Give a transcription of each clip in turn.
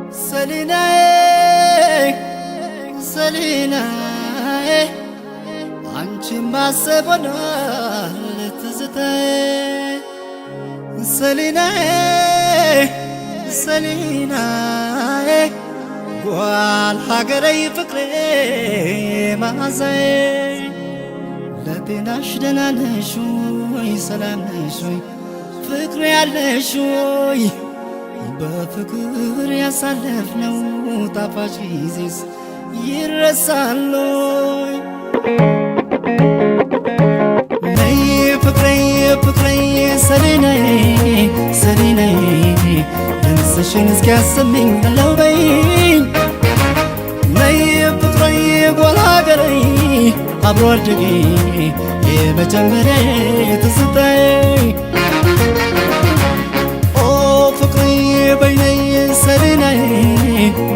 Selinae, Selinae, anchi masebona letizitae. Selinae, Selinae, wal hagarei fikre maazae. ለጤናሽ ደህና ነሽ ወይ ሰላም ነሽ ወይ ፍቅር ያለሽ ወይ በፍቅር ያሳለፍነው ጣፋጭ ጊዜስ ይረሳል ወይ ነይ ፍቅሬ ፍቅሬ ሰሊናዬ ሰሊናዬ ድምፅሽን እስኪያሰማኝ አለው በይኝ ነይ ፍቅሬ ጎላ ሀገሬ አብሮ አደጌ የመጀመሪያ ትዝታዬ ኦ ፍቅሬ በይነይ ሰሊናዬ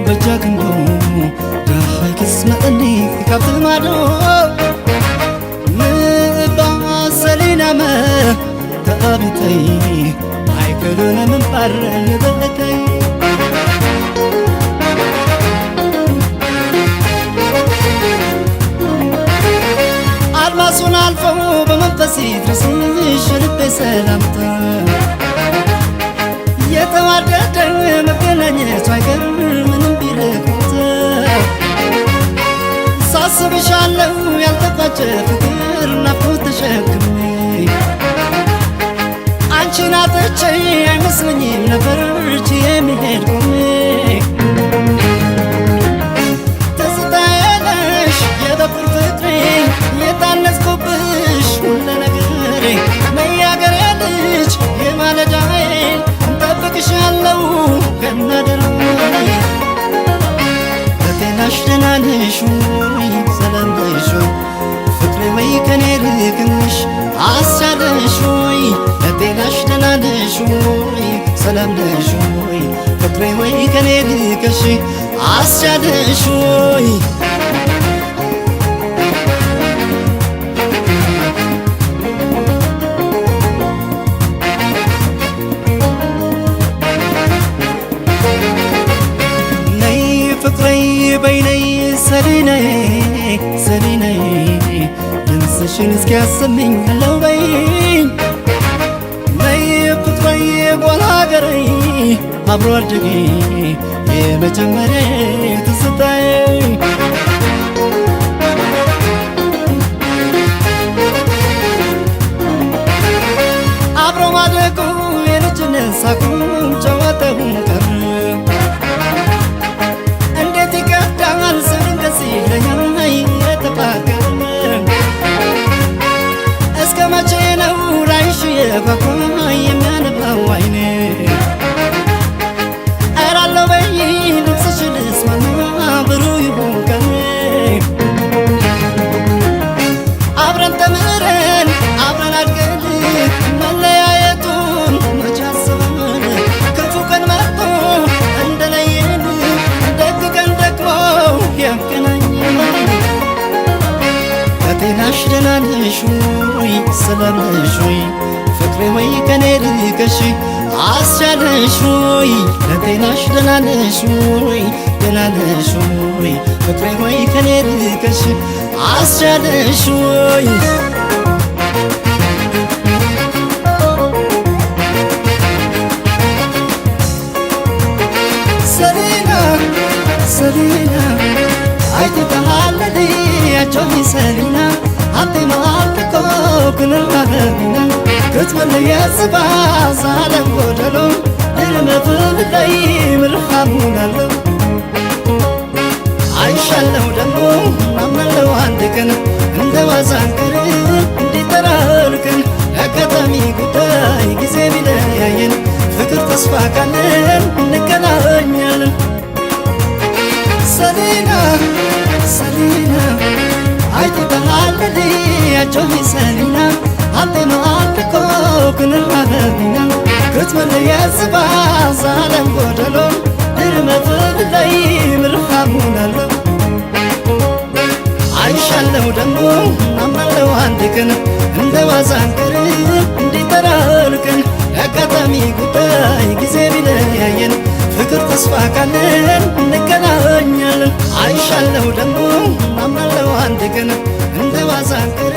በጃግንዶ ዳሃይ ክስመጠኒ ካብቲ ማዶ ምባ ሰሊናመ ተአቢተይ አይከሉነ ምንባር ንበለተይ አድማሱን አልፎ በመንፈሴ ድረስሽ ልቤ ሰላምታ የተዋደደ መገናኘቱ አይቀር ምንም ቢርቁት ሳስብሻለሁ ያልተቋጨ ፍቅር ናፍቆት ተሸክሜ አንቺን አጥቼ አይመስለኝም ነበር የሚሄድ ቆሜ ትዝታዬ ነሽ የበኩር ፍቅሬ የታነጽኩብሽ ሁሉ ነገሬ ነይ አገሬ ልጅ የማለዳዬ እንጠብቅሻለሁ ከናደራዬ ለጤናሽ ደህና ነሽ ወይ ሰላም ነሽ ወይ ፍቅሬ ወይ ከኔ ርቅሽ አስቻለሽ ወይ ለጤናሽ ደህና ነሽ ወይ ሰላም ነሽ ወይ ፍቅሬ ወይ ከኔ ርቅሽ አስቻለሽ ወይ በይነይ ሰሊናዬ ሰሊናዬ ድምፅሽን እስኪያሰማኝ አለው በይኝ ነይ ፍቅሬ ጎላ ሀገሬ አብሮ አደጌ የመጀመሪያ ትዝታዬ አብሮ ማደጉ የልጅነት ሳቁም ጨዋታውን ቀረ እስከ መቼ ነው ላይሽ የጓጓ የሚያነባው አይኔ እራለሁ በይ ድምፅሽን ልስማና ብሩህ ይሁን ቀኔ አብረን ተምረን አብረን አድገን መለያየቱን መቼ አስበን ክፉ ቀን መጥቶ እንደለየን ደግ ቀን ደግሞ ያገናኘን ለጤናሽ ደህና ነሽ ወይ ሰላም ነሽ ወይ ፍቅሬ ወይ ከኔ ርቀሽ አስቻለሽ ወይ ለጤናሽ ደህና ነሽ ወይ ደህና ነሽ ወይ ፍቅሬ ወይ ከኔ ርቀሽ አስቻለሽ ወይ ሰሊና ሰሊና አይተታለዲ ያጆኒ ሰሊና አጤ ማልኮ ኩንላ በሚና ክትመለ የጽባ ዛለም ጎደሎ ድርመፍል ላይ ምርሃሙናለ አይሻለው ደሞ አመለው አንድ ቀን እንደ ዋዛንቅር እንዲጠራርቅን አጋጣሚ ጉዳይ ጊዜ ቢለያየን ፍቅር ተስፋ ካለን እንገናኛለን ሰሊና ሰሊና አይተታለዲ ያጆኒ ሰሊና አጤ ማልኮ ኩንላ በሚና ክትመለ የጽባ ዛለም ጎደሎ ድርመፍል ላይ ምርሃሙናለ አይሻለው ደሞ አመለው አንድ ቀን እንደ ዋዛንቅር እንዲጠራርቅን አጋጣሚ ጉዳይ ጊዜ ቢለያየን ፍቅር ተስፋ ካለን እንገናኛለን። አይሻለው ደግሞ አምናለው አንድ ቀን እንደ ዋዛ አንቀር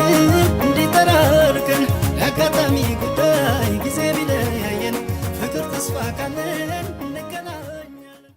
እንዲጠራርቀን አጋጣሚ